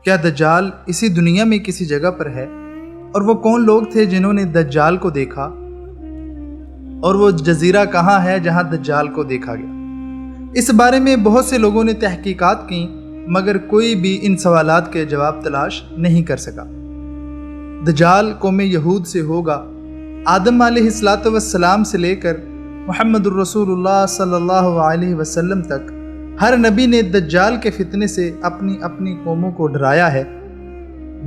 کیا دجال اسی دنیا میں کسی جگہ پر ہے؟ اور وہ کون لوگ تھے جنہوں نے دجال کو دیکھا؟ اور وہ جزیرہ کہاں ہے جہاں دجال کو دیکھا گیا؟ اس بارے میں بہت سے لوگوں نے تحقیقات کی، مگر کوئی بھی ان سوالات کے جواب تلاش نہیں کر سکا۔ دجال قوم یہود سے ہوگا۔ آدم علیہ السلام سے لے کر محمد الرسول اللہ صلی اللہ علیہ وسلم تک ہر نبی نے دجال کے فتنے سے اپنی اپنی قوموں کو ڈرایا ہے۔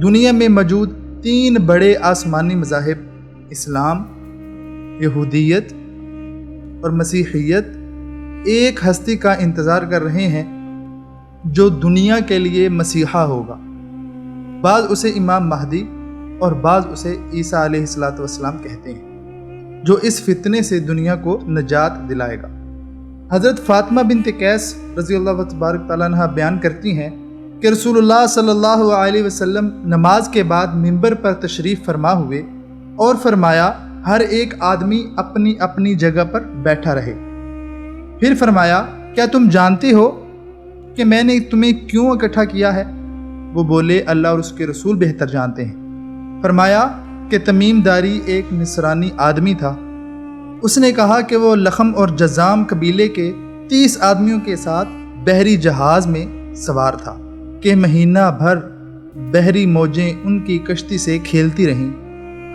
دنیا میں موجود 3 بڑے آسمانی مذاہب اسلام، یہودیت اور مسیحیت ایک ہستی کا انتظار کر رہے ہیں جو دنیا کے لیے مسیحا ہوگا۔ بعض اسے امام مہدی اور بعض اسے عیسیٰ علیہ السلام کہتے ہیں، جو اس فتنے سے دنیا کو نجات دلائے گا۔ حضرت فاطمہ بنت قیس رضی اللہ تبارک تعالیٰ عنہ بیان کرتی ہیں کہ رسول اللہ صلی اللہ علیہ وسلم نماز کے بعد منبر پر تشریف فرما ہوئے اور فرمایا ہر ایک آدمی اپنی اپنی جگہ پر بیٹھا رہے۔ پھر فرمایا کیا تم جانتے ہو کہ میں نے تمہیں کیوں اکٹھا کیا ہے؟ وہ بولے اللہ اور اس کے رسول بہتر جانتے ہیں۔ فرمایا کہ تمیم داری ایک نصرانی آدمی تھا۔ اس نے کہا کہ وہ لخم اور جزام قبیلے کے 30 آدمیوں کے ساتھ بحری جہاز میں سوار تھا کہ مہینہ بھر بحری موجیں ان کی کشتی سے کھیلتی رہیں،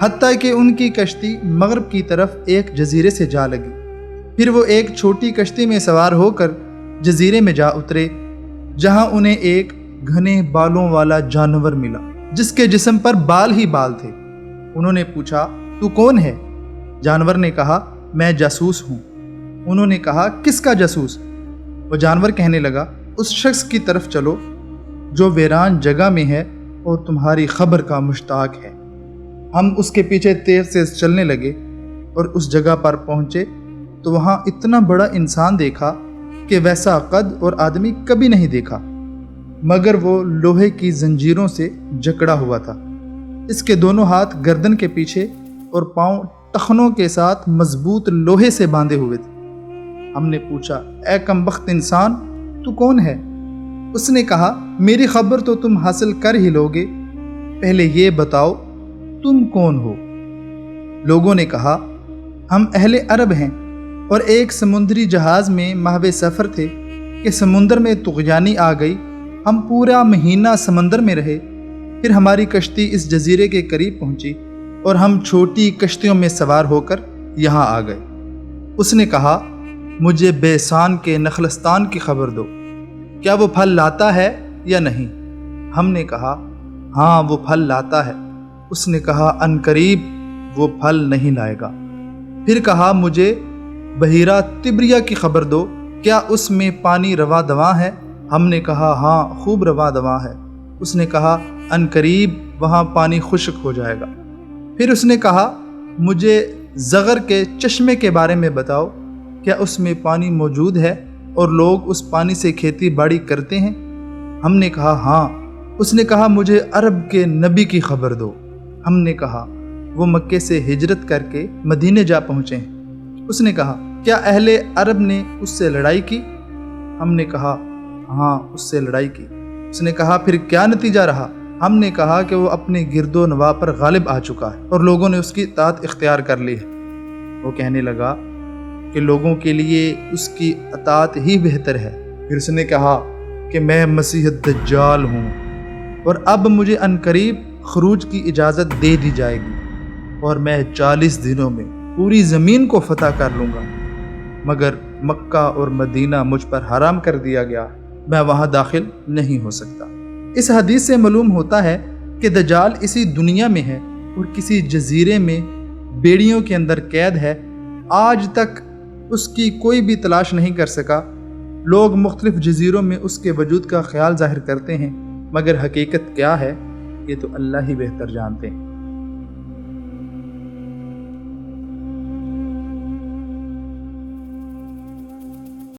حتیٰ کہ ان کی کشتی مغرب کی طرف ایک جزیرے سے جا لگی۔ پھر وہ ایک چھوٹی کشتی میں سوار ہو کر جزیرے میں جا اترے، جہاں انہیں ایک گھنے بالوں والا جانور ملا جس کے جسم پر بال ہی بال تھے۔ انہوں نے پوچھا تو کون ہے؟ جانور نے کہا میں جاسوس ہوں۔ انہوں نے کہا کس کا جاسوس؟ وہ جانور کہنے لگا اس شخص کی طرف چلو جو ویران جگہ میں ہے اور تمہاری خبر کا مشتاق ہے۔ ہم اس کے پیچھے تیز سے چلنے لگے اور اس جگہ پر پہنچے تو وہاں اتنا بڑا انسان دیکھا کہ ویسا قد اور آدمی کبھی نہیں دیکھا، مگر وہ لوہے کی زنجیروں سے جکڑا ہوا تھا۔ اس کے دونوں ہاتھ گردن کے پیچھے اور پاؤں ٹخنوں کے ساتھ مضبوط لوہے سے باندھے ہوئے تھے۔ ہم نے پوچھا اے کمبخت انسان تو کون ہے؟ اس نے کہا میری خبر تو تم حاصل کر ہی لوگے، پہلے یہ بتاؤ تم کون ہو؟ لوگوں نے کہا ہم اہل عرب ہیں اور ایک سمندری جہاز میں محو سفر تھے کہ سمندر میں طغیانی آ گئی۔ ہم پورا مہینہ سمندر میں رہے، پھر ہماری کشتی اس جزیرے کے قریب پہنچی اور ہم چھوٹی کشتیوں میں سوار ہو کر یہاں آ گئے۔ اس نے کہا مجھے بیسان کے نخلستان کی خبر دو، کیا وہ پھل لاتا ہے یا نہیں؟ ہم نے کہا ہاں وہ پھل لاتا ہے۔ اس نے کہا عنقریب وہ پھل نہیں لائے گا۔ پھر کہا مجھے بحیرہ تبریہ کی خبر دو، کیا اس میں پانی رواں دواں ہے؟ ہم نے کہا ہاں خوب رواں دواں ہے۔ اس نے کہا عنقریب وہاں پانی خشک ہو جائے گا۔ پھر اس نے کہا مجھے زغر کے چشمے کے بارے میں بتاؤ، کیا اس میں پانی موجود ہے اور لوگ اس پانی سے کھیتی باڑی کرتے ہیں؟ ہم نے کہا ہاں۔ اس نے کہا مجھے عرب کے نبی کی خبر دو۔ ہم نے کہا وہ مکے سے ہجرت کر کے مدینے جا پہنچے ہیں۔ اس نے کہا کیا اہل عرب نے اس سے لڑائی کی؟ ہم نے کہا ہاں اس سے لڑائی کی۔ اس نے کہا پھر کیا نتیجہ رہا؟ ہم نے کہا کہ وہ اپنے گرد و نواح پر غالب آ چکا ہے اور لوگوں نے اس کی اطاعت اختیار کر لی ہے۔ وہ کہنے لگا کہ لوگوں کے لیے اس کی اطاعت ہی بہتر ہے۔ پھر اس نے کہا کہ میں مسیح الدجال ہوں اور اب مجھے عنقریب خروج کی اجازت دے دی جائے گی اور میں 40 دنوں میں پوری زمین کو فتح کر لوں گا، مگر مکہ اور مدینہ مجھ پر حرام کر دیا گیا، میں وہاں داخل نہیں ہو سکتا۔ اس حدیث سے معلوم ہوتا ہے کہ دجال اسی دنیا میں ہے اور کسی جزیرے میں بیڑیوں کے اندر قید ہے۔ آج تک اس کی کوئی بھی تلاش نہیں کر سکا۔ لوگ مختلف جزیروں میں اس کے وجود کا خیال ظاہر کرتے ہیں، مگر حقیقت کیا ہے یہ تو اللہ ہی بہتر جانتے ہیں۔